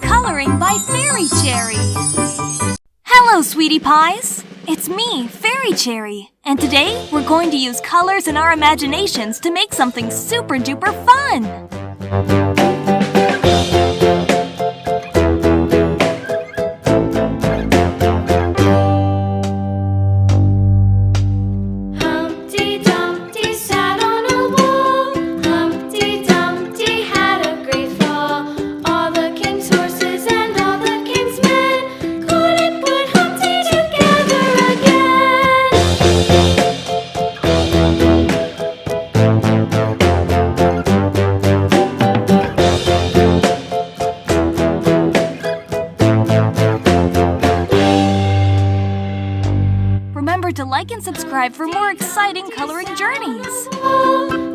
Coloring by Fairy Cherry. Hello, sweetie pies! It's me, Fairy Cherry, and today we're going to use colors and our imaginations to make something super duper fun! Remember to like and subscribe for more exciting coloring journeys!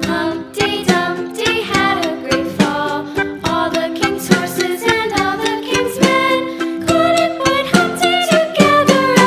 Humpty Dumpty had a great fall. All the king's horses and all the king's men couldn't put Humpty together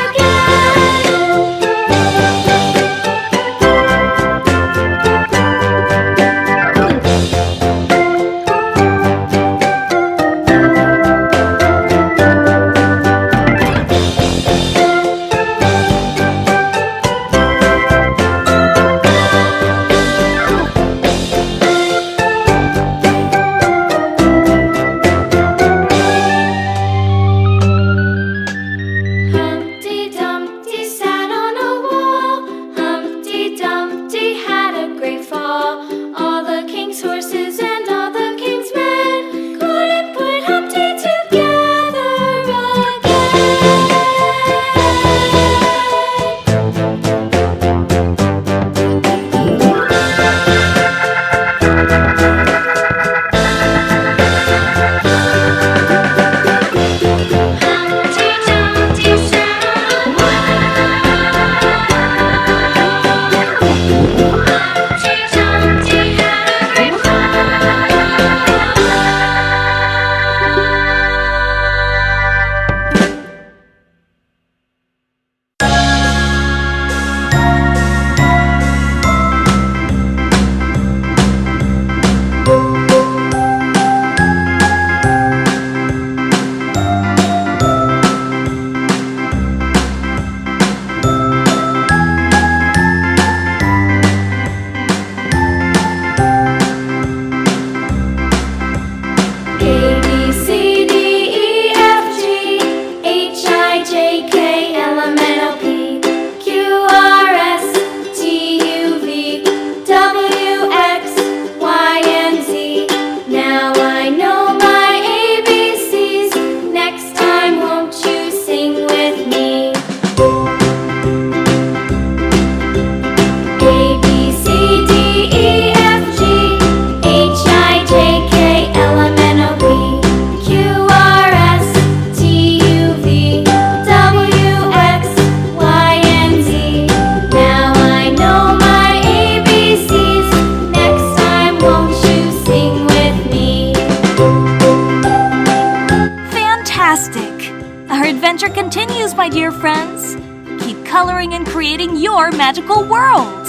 Our adventure continues, my dear friends! Keep coloring and creating your magical world!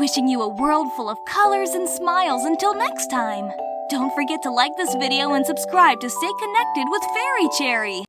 Wishing you a world full of colors and smiles until next time. Don't forget to like this video and subscribe to stay connected with Fairy Cherry.